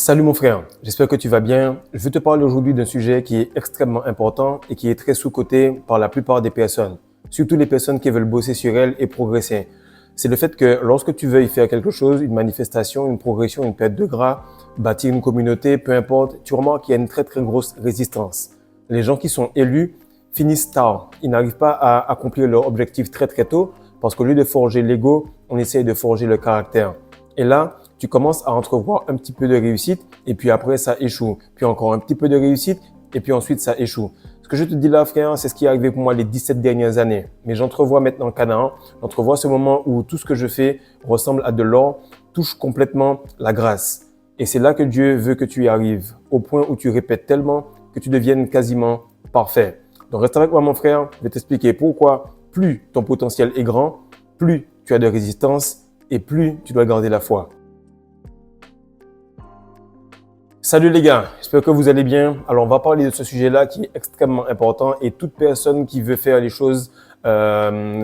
Salut mon frère, j'espère que tu vas bien. Je veux te parler aujourd'hui d'un sujet qui est extrêmement important et qui est très sous-coté par la plupart des personnes, surtout les personnes qui veulent bosser sur elles et progresser. C'est le fait que lorsque tu veuilles faire quelque chose, une manifestation, une progression, une perte de gras, bâtir une communauté, peu importe, tu remarques qu'il y a une très grosse résistance. Les gens qui sont élus finissent tard. Ils n'arrivent pas à accomplir leur objectif très tôt parce qu'au lieu de forger l'ego, on essaie de forger le caractère. Et là, tu commences à entrevoir un petit peu de réussite et puis après, ça échoue. Puis encore un petit peu de réussite et puis ensuite, ça échoue. Ce que je te dis là, frère, c'est ce qui est arrivé pour moi les 17 dernières années. Mais j'entrevois maintenant Canaan. J'entrevois ce moment où tout ce que je fais ressemble à de l'or, touche complètement la grâce. Et c'est là que Dieu veut que tu y arrives, au point où tu répètes tellement que tu deviennes quasiment parfait. Donc reste avec moi, mon frère. Je vais t'expliquer pourquoi plus ton potentiel est grand, plus tu as de résistance et plus tu dois garder la foi. Salut les gars, j'espère que vous allez bien. Alors on va parler de ce sujet-là qui est extrêmement important et toute personne qui veut faire les choses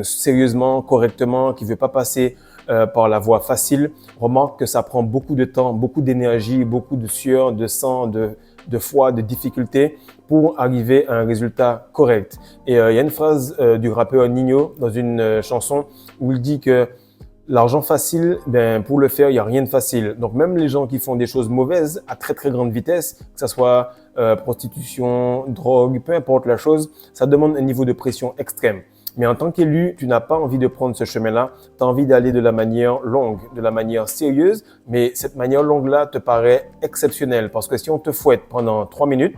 sérieusement, correctement, qui veut pas passer par la voie facile, remarque que ça prend beaucoup de temps, beaucoup d'énergie, beaucoup de sueur, de sang, de foi, de difficultés pour arriver à un résultat correct. Et il y a une phrase du rappeur Nino dans une chanson où il dit que l'argent facile, pour le faire, il n'y a rien de facile. Donc, même les gens qui font des choses mauvaises à très grande vitesse, que ce soit prostitution, drogue, peu importe la chose, ça demande un niveau de pression extrême. Mais en tant qu'élu, tu n'as pas envie de prendre ce chemin-là. Tu as envie d'aller de la manière longue, de la manière sérieuse. Mais cette manière longue-là te paraît exceptionnelle parce que si on te fouette pendant 3 minutes,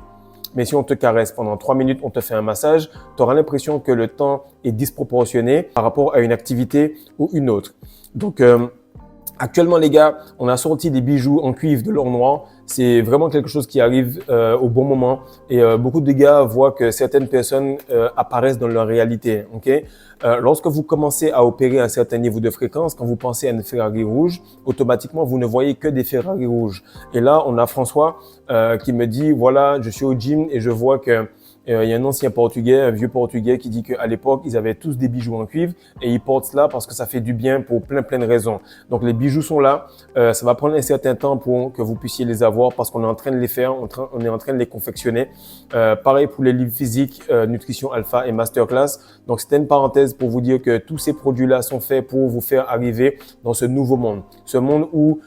mais si on te caresse pendant 3 minutes, on te fait un massage, tu auras l'impression que le temps est disproportionné par rapport à une activité ou une autre. Donc, actuellement, les gars, on a sorti des bijoux en cuivre de l'or noir. C'est vraiment quelque chose qui arrive au bon moment. Et beaucoup de gars voient que certaines personnes apparaissent dans leur réalité. Okay? Lorsque vous commencez à opérer à un certain niveau de fréquence, quand vous pensez à une Ferrari rouge, automatiquement, vous ne voyez que des Ferrari rouges. Et là, on a François qui me dit, voilà, je suis au gym et je vois que il y a un ancien Portugais, un vieux Portugais qui dit qu'à l'époque, ils avaient tous des bijoux en cuivre et ils portent cela parce que ça fait du bien pour plein de raisons. Donc, les bijoux sont là. Ça va prendre un certain temps pour que vous puissiez les avoir parce qu'on est en train de les faire, on est en train de les confectionner. Pareil pour les livres physiques, Nutrition Alpha et Masterclass. Donc, c'était une parenthèse pour vous dire que tous ces produits-là sont faits pour vous faire arriver dans ce nouveau monde. Ce monde où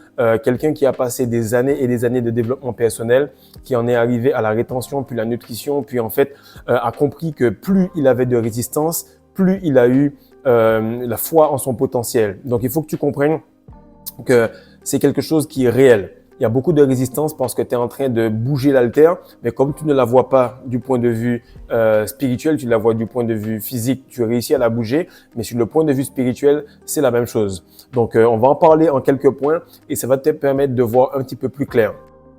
quelqu'un qui a passé des années et des années de développement personnel, qui en est arrivé à la rétention, puis la nutrition, puis en fait a compris que plus il avait de résistance, plus il a eu la foi en son potentiel. Donc il faut que tu comprennes que c'est quelque chose qui est réel. Il y a beaucoup de résistance parce que tu es en train de bouger l'haltère, mais comme tu ne la vois pas du point de vue spirituel, tu la vois du point de vue physique, tu réussis à la bouger, mais sur le point de vue spirituel, c'est la même chose. Donc, on va en parler en quelques points et ça va te permettre de voir un petit peu plus clair.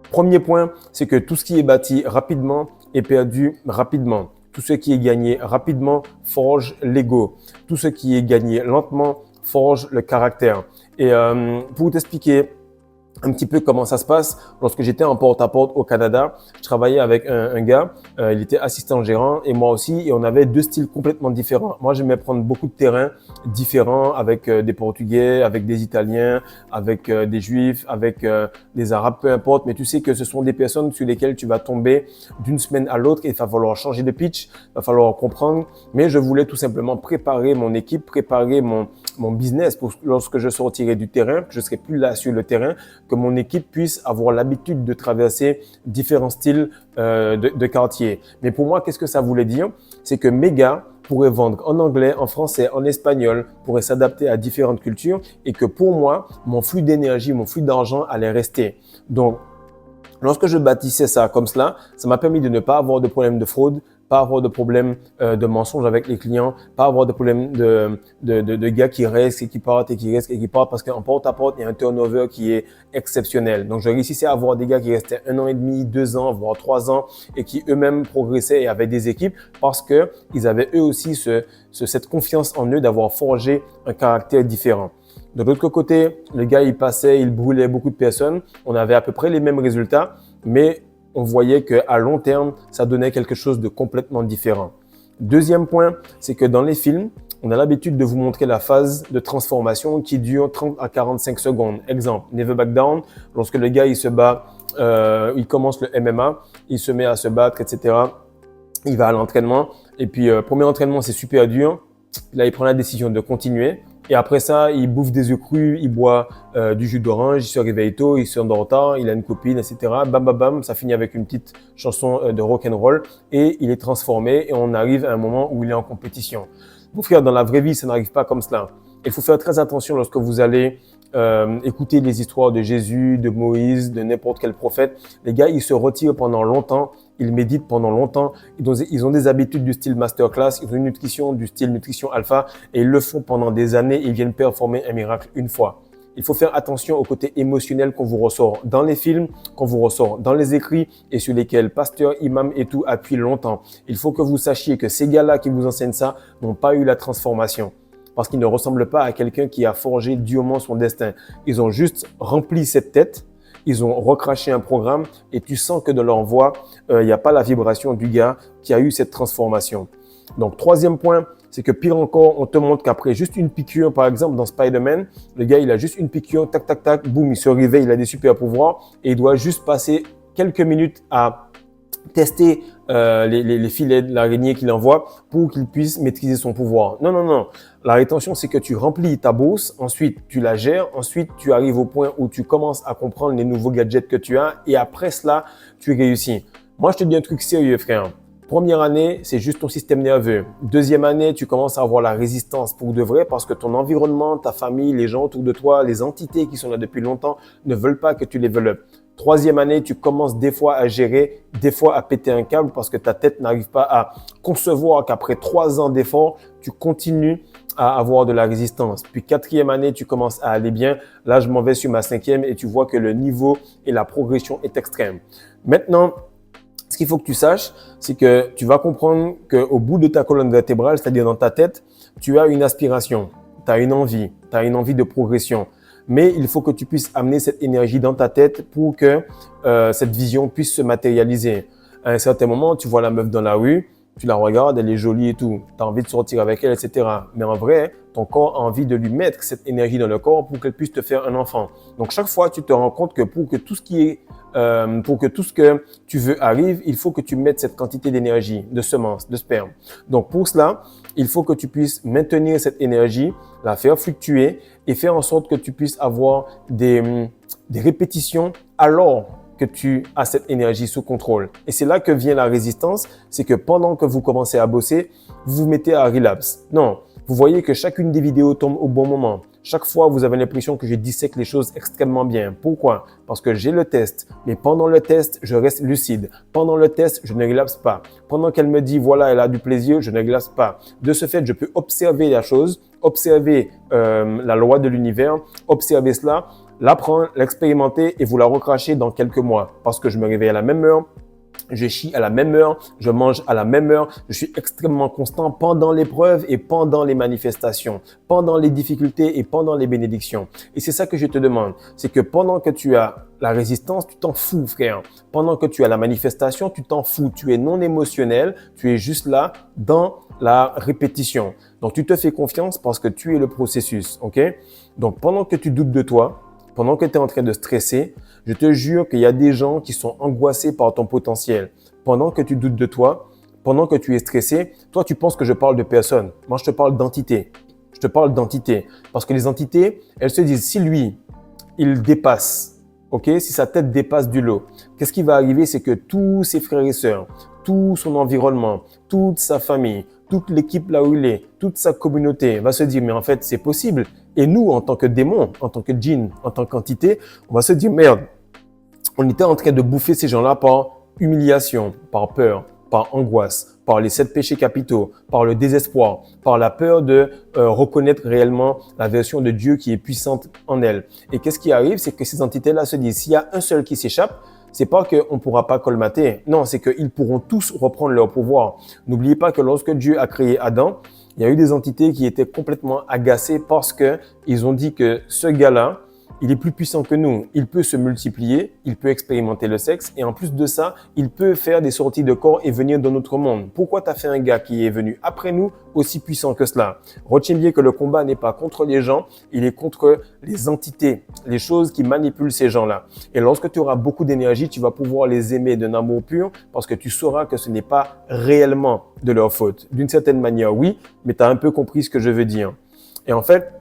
Premier point, c'est que tout ce qui est bâti rapidement est perdu rapidement. Tout ce qui est gagné rapidement forge l'ego. Tout ce qui est gagné lentement forge le caractère. Et pour t'expliquer un petit peu comment ça se passe. Lorsque j'étais en porte-à-porte au Canada, je travaillais avec un gars, il était assistant gérant et moi aussi, et on avait deux styles complètement différents. Moi, j'aimais prendre beaucoup de terrains différents avec des Portugais, avec des Italiens, avec des Juifs, avec des Arabes, peu importe. Mais tu sais que ce sont des personnes sur lesquelles tu vas tomber d'une semaine à l'autre et il va falloir changer de pitch, il va falloir comprendre. Mais je voulais tout simplement préparer mon équipe, préparer mon business pour lorsque je sortirai du terrain, que je serai plus là sur le terrain, que mon équipe puisse avoir l'habitude de traverser différents styles de quartier. Mais pour moi, qu'est-ce que ça voulait dire? C'est que mes gars pourraient vendre en anglais, en français, en espagnol, pourraient s'adapter à différentes cultures et que pour moi, mon flux d'énergie, mon flux d'argent allait rester. Donc, lorsque je bâtissais ça comme cela, ça m'a permis de ne pas avoir de problème de fraude, pas avoir de problème de mensonge avec les clients, pas avoir de problème de gars qui restent et qui partent et qui restent et qui partent parce qu'en porte-à-porte, il y a un turnover qui est exceptionnel. Donc, je réussissais à avoir des gars qui restaient 1 an et demi, 2 ans, voire 3 ans et qui eux-mêmes progressaient et avaient des équipes parce que ils avaient eux aussi cette confiance en eux d'avoir forgé un caractère différent. De l'autre côté, le gars, il passait, il brûlait beaucoup de personnes. On avait à peu près les mêmes résultats, mais on voyait qu'à long terme, ça donnait quelque chose de complètement différent. Deuxième point, c'est que dans les films, on a l'habitude de vous montrer la phase de transformation qui dure 30 à 45 secondes. Exemple, Never Back Down, lorsque le gars il se bat, il commence le MMA, il se met à se battre, etc. Il va à l'entraînement et puis premier entraînement c'est super dur. Là il prend la décision de continuer. Et après ça, il bouffe des œufs crus, il boit du jus d'orange, il se réveille tôt, il s'endort tard, il a une copine, etc. Bam, bam, bam, ça finit avec une petite chanson de rock'n'roll et il est transformé et on arrive à un moment où il est en compétition. Mon frère, dans la vraie vie, ça n'arrive pas comme cela. Il faut faire très attention lorsque vous allez écouter les histoires de Jésus, de Moïse, de n'importe quel prophète. Les gars, ils se retirent pendant longtemps, ils méditent pendant longtemps, ils ont des habitudes du style masterclass, ils ont une nutrition du style nutrition alpha et ils le font pendant des années et ils viennent performer un miracle une fois. Il faut faire attention au côté émotionnel qu'on vous ressort dans les films, qu'on vous ressort dans les écrits et sur lesquels pasteurs, imams et tout appuient longtemps. Il faut que vous sachiez que ces gars-là qui vous enseignent ça n'ont pas eu la transformation parce qu'ils ne ressemblent pas à quelqu'un qui a forgé durement son destin. Ils ont juste rempli cette tête, ils ont recraché un programme et tu sens que dans leur voix, il n'y a pas la vibration du gars qui a eu cette transformation. Donc, troisième point, c'est que pire encore, on te montre qu'après juste une piqûre, par exemple dans Spider-Man, le gars, il a juste une piqûre, tac, tac, tac, boum, il se réveille, il a des super pouvoirs et il doit juste passer quelques minutes à tester les filets de l'araignée qu'il envoie pour qu'il puisse maîtriser son pouvoir. Non, non, non. La rétention, c'est que tu remplis ta bourse, ensuite tu la gères, ensuite tu arrives au point où tu commences à comprendre les nouveaux gadgets que tu as et après cela, tu réussis. Moi, je te dis un truc sérieux, frère. Première année, c'est juste ton système nerveux. Deuxième année, tu commences à avoir la résistance pour de vrai parce que ton environnement, ta famille, les gens autour de toi, les entités qui sont là depuis longtemps ne veulent pas que tu développes. Troisième année, tu commences des fois à gérer, des fois à péter un câble parce que ta tête n'arrive pas à concevoir qu'après 3 ans d'effort, tu continues à avoir de la résistance. Puis quatrième année, tu commences à aller bien. Là, je m'en vais sur ma cinquième et tu vois que le niveau et la progression est extrême. Maintenant, ce qu'il faut que tu saches, c'est que tu vas comprendre qu'au bout de ta colonne vertébrale, c'est-à-dire dans ta tête, tu as une aspiration, tu as une envie de progression. Mais il faut que tu puisses amener cette énergie dans ta tête pour que cette vision puisse se matérialiser. À un certain moment, tu vois la meuf dans la rue, tu la regardes, elle est jolie et tout. Tu as envie de sortir avec elle, etc. Mais en vrai, ton corps a envie de lui mettre cette énergie dans le corps pour qu'elle puisse te faire un enfant. Donc, chaque fois, tu te rends compte que pour que tout ce que tu veux arrive, il faut que tu mettes cette quantité d'énergie, de semences, de sperme. Donc, pour cela, il faut que tu puisses maintenir cette énergie, la faire fluctuer et faire en sorte que tu puisses avoir des répétitions alors que tu as cette énergie sous contrôle. Et c'est là que vient la résistance, c'est que pendant que vous commencez à bosser, vous vous mettez à relapse. Non, vous voyez que chacune des vidéos tombe au bon moment. Chaque fois, vous avez l'impression que je dissèque les choses extrêmement bien. Pourquoi? Parce que j'ai le test, mais pendant le test, je reste lucide. Pendant le test, je ne relapse pas. Pendant qu'elle me dit, voilà, elle a du plaisir, je ne relapse pas. De ce fait, je peux observer la chose, observer la loi de l'univers, observer cela, l'apprendre, l'expérimenter et vous la recracher dans quelques mois. Parce que je me réveille à la même heure, je chie à la même heure, je mange à la même heure, je suis extrêmement constant pendant l'épreuve et pendant les manifestations, pendant les difficultés et pendant les bénédictions. Et c'est ça que je te demande, c'est que pendant que tu as la résistance, tu t'en fous, frère. Pendant que tu as la manifestation, tu t'en fous. Tu es non émotionnel, tu es juste là dans la répétition. Donc, tu te fais confiance parce que tu es le processus, ok? Donc, pendant que tu doutes de toi, pendant que tu es en train de stresser, je te jure qu'il y a des gens qui sont angoissés par ton potentiel. Pendant que tu doutes de toi, pendant que tu es stressé, toi, tu penses que je parle de personne. Moi, je te parle d'entité. Je te parle d'entité. Parce que les entités, elles se disent, si lui, il dépasse, ok, si sa tête dépasse du lot, qu'est-ce qui va arriver? C'est que tous ses frères et sœurs, tout son environnement, toute sa famille, toute l'équipe là où il est, toute sa communauté va se dire, mais en fait, c'est possible. Et nous, en tant que démons, en tant que djinns, en tant qu'entité, on va se dire, merde, on était en train de bouffer ces gens-là par humiliation, par peur, par angoisse, par les 7 péchés capitaux, par le désespoir, par la peur de reconnaître réellement la version de Dieu qui est puissante en elle. Et qu'est-ce qui arrive? C'est que ces entités-là se disent, s'il y a un seul qui s'échappe, c'est pas qu'on ne pourra pas colmater. Non, c'est qu'ils pourront tous reprendre leur pouvoir. N'oubliez pas que lorsque Dieu a créé Adam, il y a eu des entités qui étaient complètement agacées parce que ils ont dit que ce gars-là, il est plus puissant que nous. Il peut se multiplier, il peut expérimenter le sexe et en plus de ça, il peut faire des sorties de corps et venir dans notre monde. Pourquoi tu as fait un gars qui est venu après nous aussi puissant que cela? Retiens bien que le combat n'est pas contre les gens, il est contre les entités, les choses qui manipulent ces gens-là. Et lorsque tu auras beaucoup d'énergie, tu vas pouvoir les aimer d'un amour pur parce que tu sauras que ce n'est pas réellement de leur faute. D'une certaine manière, oui, mais tu as un peu compris ce que je veux dire. Et en fait,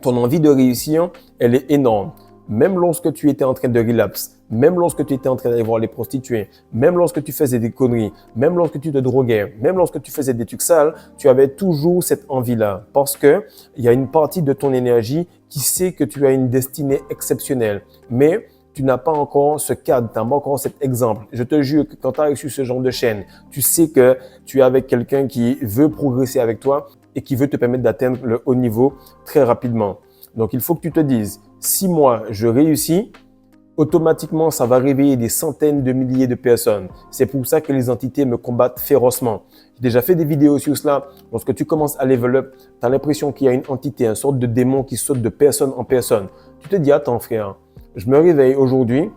ton envie de réussir, elle est énorme. Même lorsque tu étais en train de relapse, même lorsque tu étais en train d'aller voir les prostituées, même lorsque tu faisais des conneries, même lorsque tu te droguais, même lorsque tu faisais des trucs sales, tu avais toujours cette envie-là. Parce que il y a une partie de ton énergie qui sait que tu as une destinée exceptionnelle. Mais tu n'as pas encore ce cadre, tu n'as pas encore cet exemple. Je te jure que quand tu as reçu ce genre de chaîne, tu sais que tu es avec quelqu'un qui veut progresser avec toi et qui veut te permettre d'atteindre le haut niveau très rapidement. Donc, il faut que tu te dises, si moi, je réussis, automatiquement, ça va réveiller des centaines de milliers de personnes. C'est pour ça que les entités me combattent férocement. J'ai déjà fait des vidéos sur cela. Lorsque tu commences à level up, tu as l'impression qu'il y a une entité, une sorte de démon qui saute de personne en personne. Tu te dis, attends frère, je me réveille aujourd'hui,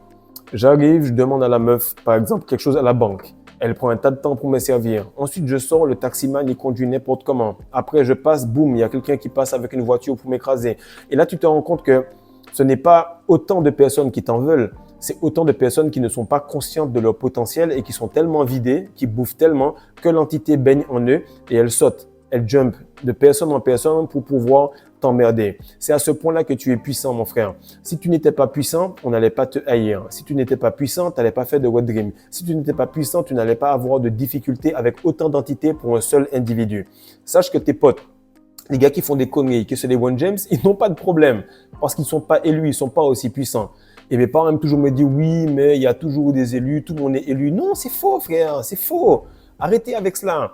j'arrive, je demande à la meuf, par exemple, quelque chose à la banque. Elle prend un tas de temps pour me servir. Ensuite, je sors, le taximan, il conduit n'importe comment. Après, je passe, boum, il y a quelqu'un qui passe avec une voiture pour m'écraser. Et là, tu te rends compte que ce n'est pas autant de personnes qui t'en veulent, c'est autant de personnes qui ne sont pas conscientes de leur potentiel et qui sont tellement vidées, qui bouffent tellement que l'entité baigne en eux et elle saute, elle jump de personne en personne pour pouvoir t'emmerder. C'est à ce point-là que tu es puissant, mon frère. Si tu n'étais pas puissant, on n'allait pas te haïr. Si tu n'étais pas puissant, tu n'allais pas faire de wet dream. Si tu n'étais pas puissant, tu n'allais pas avoir de difficultés avec autant d'entités pour un seul individu. Sache que tes potes, les gars qui font des conneries, que c'est les One James, ils n'ont pas de problème parce qu'ils ne sont pas élus, ils ne sont pas aussi puissants. Et mes parents aiment toujours me dire, oui, mais il y a toujours des élus, tout le monde est élu. Non, c'est faux, frère, c'est faux. Arrêtez avec cela.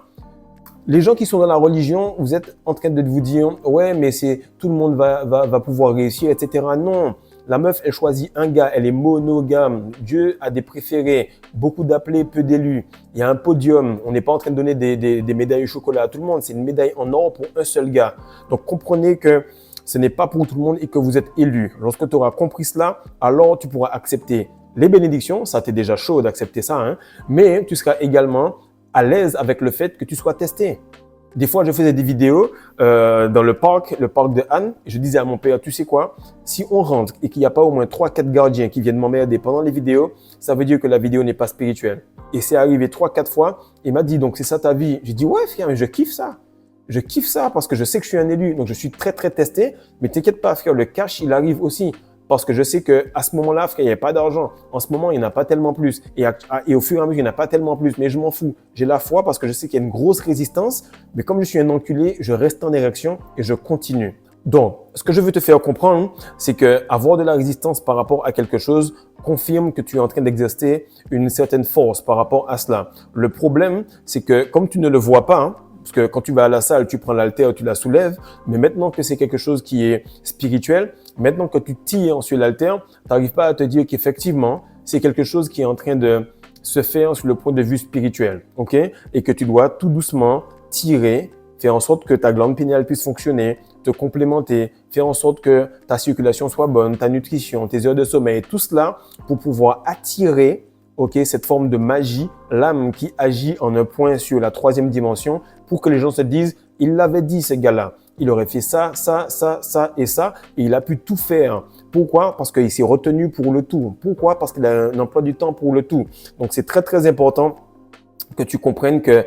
Les gens qui sont dans la religion, vous êtes en train de vous dire, ouais, mais c'est tout le monde va pouvoir réussir, etc. Non, la meuf, elle choisit un gars, elle est monogame. Dieu a des préférés, beaucoup d'appelés, peu d'élus. Il y a un podium. On n'est pas en train de donner des médailles au chocolat à tout le monde. C'est une médaille en or pour un seul gars. Donc, comprenez que ce n'est pas pour tout le monde et que vous êtes élu. Lorsque tu auras compris cela, alors tu pourras accepter les bénédictions. Ça, t'es déjà chaud d'accepter ça, hein. Mais tu seras également à l'aise avec le fait que tu sois testé. Des fois, je faisais des vidéos dans le parc de Anne. Je disais à mon père, tu sais quoi, si on rentre et qu'il n'y a pas au moins 3-4 gardiens qui viennent m'emmerder pendant les vidéos, ça veut dire que la vidéo n'est pas spirituelle. Et c'est arrivé 3-4 fois. Il m'a dit, donc c'est ça ta vie? J'ai dit, ouais frère, mais je kiffe ça. Je kiffe ça parce que je sais que je suis un élu. Donc, je suis très, très testé. Mais t'inquiète pas frère, le cash, il arrive aussi. Parce que je sais qu'à ce moment-là, frère, il n'y a pas d'argent. En ce moment, il n'y en a pas tellement plus. Et au fur et à mesure, il n'y en a pas tellement plus. Mais je m'en fous. J'ai la foi parce que je sais qu'il y a une grosse résistance. Mais comme je suis un enculé, je reste en érection et je continue. Donc, ce que je veux te faire comprendre, c'est que avoir de la résistance par rapport à quelque chose confirme que tu es en train d'exercer une certaine force par rapport à cela. Le problème, c'est que comme tu ne le vois pas, hein, parce que quand tu vas à la salle, tu prends l'haltère, tu la soulèves. Mais maintenant que c'est quelque chose qui est spirituel, maintenant que tu tires sur l'haltère, tu n'arrives pas à te dire qu'effectivement, c'est quelque chose qui est en train de se faire sur le point de vue spirituel. OK? Et que tu dois tout doucement tirer, faire en sorte que ta glande pinéale puisse fonctionner, te complémenter, faire en sorte que ta circulation soit bonne, ta nutrition, tes heures de sommeil, tout cela pour pouvoir attirer cette forme de magie, l'âme qui agit en un point sur la 3e dimension pour que les gens se disent, il l'avait dit ce gars-là, il aurait fait ça, ça, ça, ça et ça et il a pu tout faire. Pourquoi? Parce qu'il s'est retenu pour le tout. Pourquoi? Parce qu'il a un emploi du temps pour le tout. Donc, c'est très, très important que tu comprennes que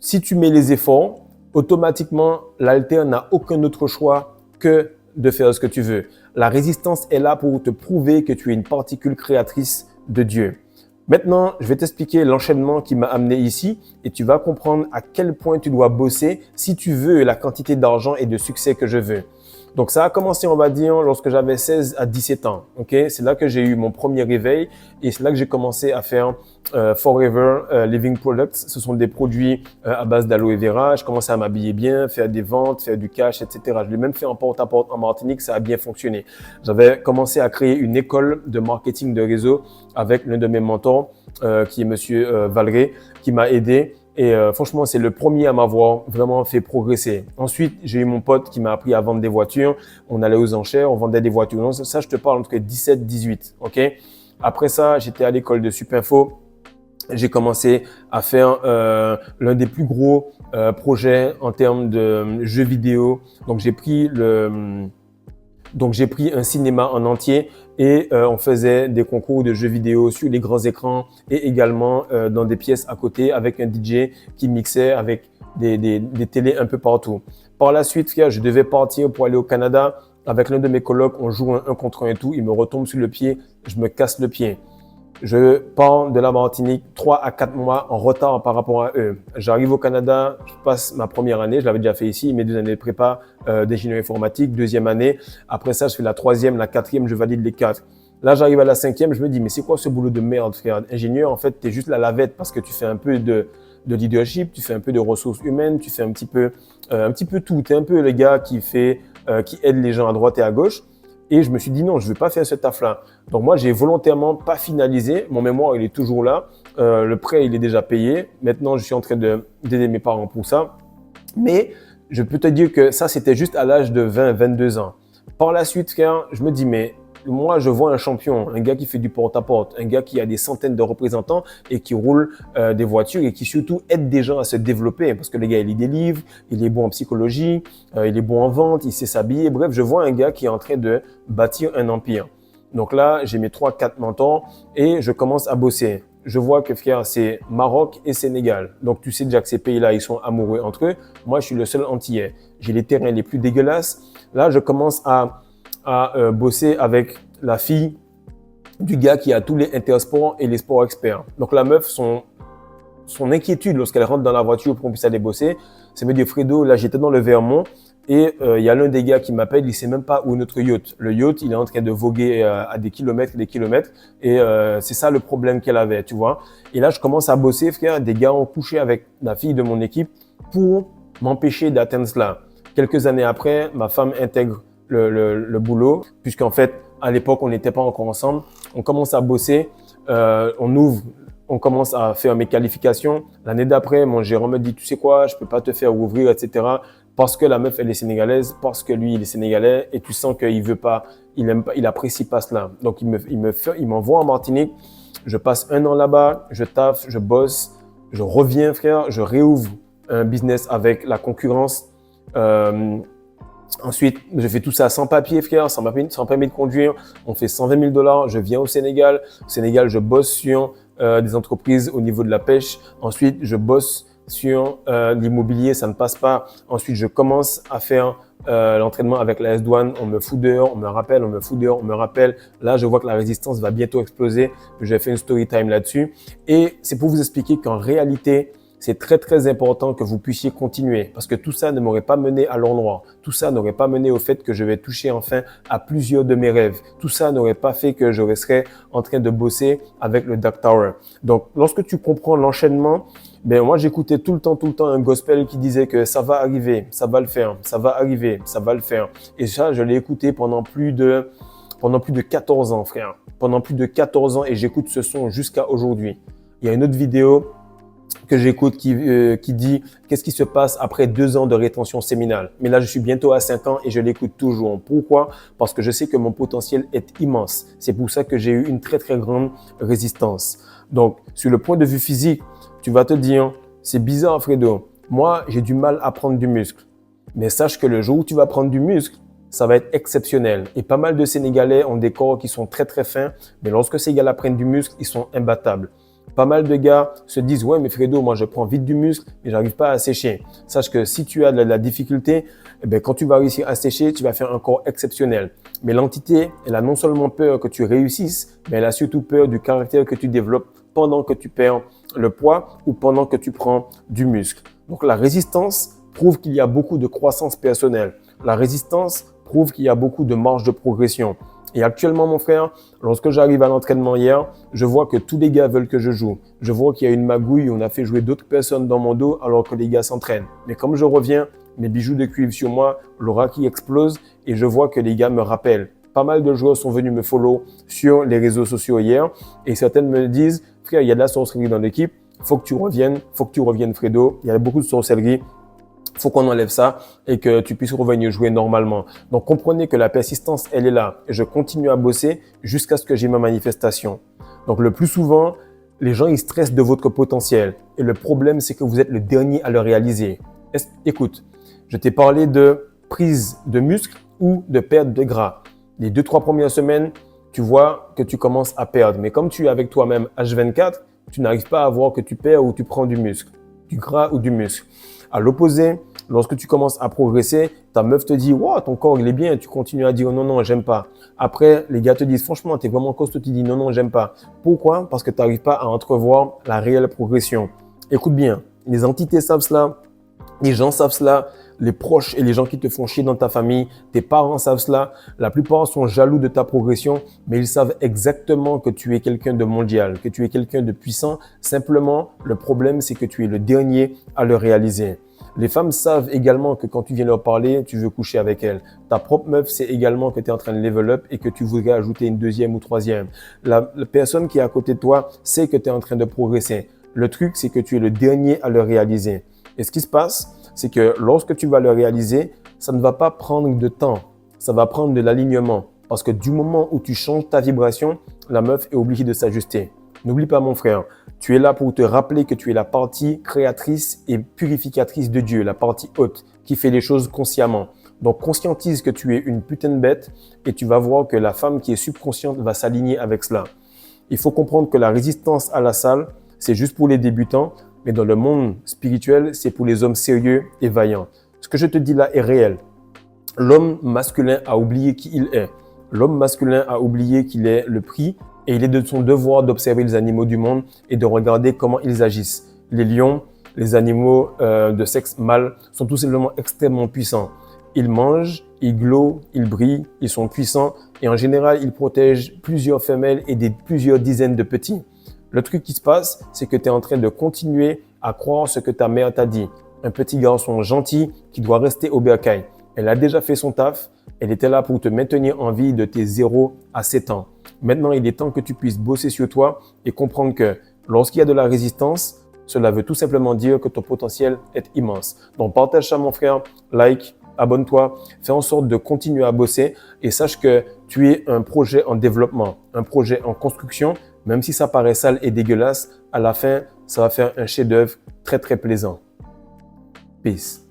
si tu mets les efforts, automatiquement, l'haltère n'a aucun autre choix que de faire ce que tu veux. La résistance est là pour te prouver que tu es une particule créatrice de Dieu. Maintenant, je vais t'expliquer l'enchaînement qui m'a amené ici et tu vas comprendre à quel point tu dois bosser si tu veux la quantité d'argent et de succès que je veux. Donc, ça a commencé, on va dire, lorsque j'avais 16 à 17 ans. Okay? C'est là que j'ai eu mon premier réveil et c'est là que j'ai commencé à faire Forever Living Products. Ce sont des produits à base d'aloe vera. Je commençais à m'habiller bien, faire des ventes, faire du cash, etc. Je l'ai même fait en porte-à-porte en Martinique. Ça a bien fonctionné. J'avais commencé à créer une école de marketing de réseau avec l'un de mes mentors qui est Monsieur Valré, qui m'a aidé Et franchement, c'est le premier à m'avoir vraiment fait progresser. Ensuite, j'ai eu mon pote qui m'a appris à vendre des voitures. On allait aux enchères, on vendait des voitures. Donc, ça, je te parle entre 17 18. OK? Après ça, j'étais à l'école de Supinfo. J'ai commencé à faire l'un des plus gros projets en termes de jeux vidéo. Donc, j'ai pris un cinéma en entier et on faisait des concours de jeux vidéo sur les grands écrans et également dans des pièces à côté avec un DJ qui mixait avec des télés un peu partout. Par la suite, frère, je devais partir pour aller au Canada avec l'un de mes colocs. On joue un contre un et tout. Il me retombe sur le pied. Je me casse le pied. Je pars de la Martinique 3 à 4 mois en retard par rapport à eux. J'arrive au Canada, je passe ma première année, je l'avais déjà fait ici, mes 2 années de prépa d'ingénierie informatique, deuxième année. Après ça, je fais la troisième, la quatrième, je valide les 4. Là, j'arrive à la cinquième, je me dis, mais c'est quoi ce boulot de merde, frère? Ingénieur, en fait, t'es juste la lavette parce que tu fais un peu de leadership, tu fais un peu de ressources humaines, tu fais un petit peu tout. T'es un peu le gars qui aide les gens à droite et à gauche. Et je me suis dit non, je ne veux pas faire ce taf-là. Donc moi, j'ai volontairement pas finalisé. Mon mémoire, il est toujours là. Le prêt, il est déjà payé. Maintenant, je suis en train d'aider mes parents pour ça. Mais je peux te dire que ça, c'était juste à l'âge de 20, 22 ans. Par la suite, frère, je me dis, mais moi, je vois un champion, un gars qui fait du porte-à-porte, un gars qui a des centaines de représentants et qui roule des voitures et qui surtout aide des gens à se développer. Parce que le gars, il lit des livres, il est bon en psychologie, il est bon en vente, il sait s'habiller. Bref, je vois un gars qui est en train de bâtir un empire. Donc là, j'ai mes 3-4 mentors et je commence à bosser. Je vois que, frère, c'est Maroc et Sénégal. Donc, tu sais déjà que ces pays-là, ils sont amoureux entre eux. Moi, je suis le seul antillais. J'ai les terrains les plus dégueulasses. Là, je commence à bosser avec la fille du gars qui a tous les intersports et les sports experts. Donc la meuf, son inquiétude lorsqu'elle rentre dans la voiture pour qu'on puisse aller bosser, c'est me dire Fredo, là j'étais dans le Vermont et il y a l'un des gars qui m'appelle, il sait même pas où est notre yacht. Le yacht, il est en train de voguer à des kilomètres et des kilomètres et c'est ça le problème qu'elle avait, tu vois. Et là je commence à bosser, frère, des gars ont couché avec la fille de mon équipe pour m'empêcher d'atteindre cela. Quelques années après, ma femme intègre le boulot, puisqu'en fait, à l'époque, on n'était pas encore ensemble. On commence à bosser, on commence à faire mes qualifications. L'année d'après, mon gérant me dit, tu sais quoi, je peux pas te faire ouvrir, etc. Parce que la meuf, elle est sénégalaise, parce que lui, il est sénégalais, et tu sens qu'il veut pas, il aime pas, il apprécie pas cela. Donc, il m'envoie en Martinique. Je passe 1 an là-bas, je taffe, je bosse, je reviens, frère, je réouvre un business avec la concurrence. Ensuite, je fais tout ça sans papier, frère, sans permis de conduire. On fait 120 000 $. Je viens au Sénégal. Au Sénégal, je bosse sur des entreprises au niveau de la pêche. Ensuite, je bosse sur l'immobilier, ça ne passe pas. Ensuite, je commence à faire l'entraînement avec la S-Douane. On me fout dehors, on me rappelle, on me fout dehors, on me rappelle. Là, je vois que la résistance va bientôt exploser. J'ai fait une story time là-dessus. Et c'est pour vous expliquer qu'en réalité, c'est très, très important que vous puissiez continuer parce que tout ça ne m'aurait pas mené à l'endroit. Tout ça n'aurait pas mené au fait que je vais toucher enfin à plusieurs de mes rêves. Tout ça n'aurait pas fait que je serais en train de bosser avec le Dark Tower. Donc, lorsque tu comprends l'enchaînement, moi, j'écoutais tout le temps un gospel qui disait que ça va arriver, ça va le faire, ça va arriver, ça va le faire. Et ça, je l'ai écouté pendant plus de 14 ans, frère. Pendant plus de 14 ans et j'écoute ce son jusqu'à aujourd'hui. Il y a une autre vidéo que j'écoute qui dit qu'est-ce qui se passe après 2 ans de rétention séminale. Mais là, je suis bientôt à 5 ans et je l'écoute toujours. Pourquoi? Parce que je sais que mon potentiel est immense. C'est pour ça que j'ai eu une très, très grande résistance. Donc, sur le point de vue physique, tu vas te dire, c'est bizarre, Fredo. Moi, j'ai du mal à prendre du muscle. Mais sache que le jour où tu vas prendre du muscle, ça va être exceptionnel. Et pas mal de Sénégalais ont des corps qui sont très, très fins. Mais lorsque ces gars-là prennent du muscle, ils sont imbattables. Pas mal de gars se disent « Ouais, mais Fredo, moi je prends vite du muscle, mais j'arrive pas à sécher. » Sache que si tu as de la difficulté, quand tu vas réussir à sécher, tu vas faire un corps exceptionnel. Mais l'entité, elle a non seulement peur que tu réussisses, mais elle a surtout peur du caractère que tu développes pendant que tu perds le poids ou pendant que tu prends du muscle. Donc la résistance prouve qu'il y a beaucoup de croissance personnelle. La résistance prouve qu'il y a beaucoup de marge de progression. Et actuellement, mon frère, lorsque j'arrive à l'entraînement hier, je vois que tous les gars veulent que je joue. Je vois qu'il y a une magouille, on a fait jouer d'autres personnes dans mon dos alors que les gars s'entraînent. Mais comme je reviens, mes bijoux de cuivre sur moi, l'aura qui explose et je vois que les gars me rappellent. Pas mal de joueurs sont venus me follow sur les réseaux sociaux hier et certaines me disent « Frère, il y a de la sorcellerie dans l'équipe. faut que tu reviennes Fredo. Il y a beaucoup de sorcellerie. Faut qu'on enlève ça et que tu puisses revenir jouer normalement. Donc, comprenez que la persistance, elle est là. Et je continue à bosser jusqu'à ce que j'ai ma manifestation. Donc, le plus souvent, les gens, ils stressent de votre potentiel. Et le problème, c'est que vous êtes le dernier à le réaliser. Écoute, je t'ai parlé de prise de muscle ou de perte de gras. Les 2-3 premières semaines, tu vois que tu commences à perdre. Mais comme tu es avec toi-même H24, tu n'arrives pas à voir que tu perds ou tu prends du muscle, du gras ou du muscle. À l'opposé, lorsque tu commences à progresser, ta meuf te dit « Wow, ton corps, il est bien ». Tu continues à dire « Non, non, j'aime pas ». Après, les gars te disent « Franchement, tu es vraiment costaud ». Tu dis « Non, non, j'aime pas ». Pourquoi? Parce que tu n'arrives pas à entrevoir la réelle progression. Écoute bien, les entités savent cela, les gens savent cela, les proches et les gens qui te font chier dans ta famille, tes parents savent cela. La plupart sont jaloux de ta progression, mais ils savent exactement que tu es quelqu'un de mondial, que tu es quelqu'un de puissant. Simplement, le problème, c'est que tu es le dernier à le réaliser. Les femmes savent également que quand tu viens leur parler, tu veux coucher avec elles. Ta propre meuf sait également que tu es en train de level up et que tu voudrais ajouter une deuxième ou troisième. La personne qui est à côté de toi sait que tu es en train de progresser. Le truc, c'est que tu es le dernier à le réaliser. Et ce qui se passe, c'est que lorsque tu vas le réaliser, ça ne va pas prendre de temps. Ça va prendre de l'alignement. Parce que du moment où tu changes ta vibration, la meuf est obligée de s'ajuster. N'oublie pas, mon frère, tu es là pour te rappeler que tu es la partie créatrice et purificatrice de Dieu, la partie haute, qui fait les choses consciemment. Donc, conscientise que tu es une putain de bête et tu vas voir que la femme qui est subconsciente va s'aligner avec cela. Il faut comprendre que la résistance à la salle, c'est juste pour les débutants. Mais dans le monde spirituel, c'est pour les hommes sérieux et vaillants. Ce que je te dis là est réel. L'homme masculin a oublié qui il est. L'homme masculin a oublié qu'il est le prix et il est de son devoir d'observer les animaux du monde et de regarder comment ils agissent. Les lions, les animaux de sexe mâle sont tout simplement extrêmement puissants. Ils mangent, ils glowent, ils brillent, ils sont puissants et en général, ils protègent plusieurs femelles et plusieurs dizaines de petits. Le truc qui se passe, c'est que tu es en train de continuer à croire ce que ta mère t'a dit. Un petit garçon gentil qui doit rester au bercail. Elle a déjà fait son taf. Elle était là pour te maintenir en vie de tes 0 à 7 ans. Maintenant, il est temps que tu puisses bosser sur toi et comprendre que lorsqu'il y a de la résistance, cela veut tout simplement dire que ton potentiel est immense. Donc, partage ça, mon frère. Like, abonne-toi. Fais en sorte de continuer à bosser et sache que tu es un projet en développement, un projet en construction. Même si ça paraît sale et dégueulasse, à la fin, ça va faire un chef-d'œuvre très, très plaisant. Peace.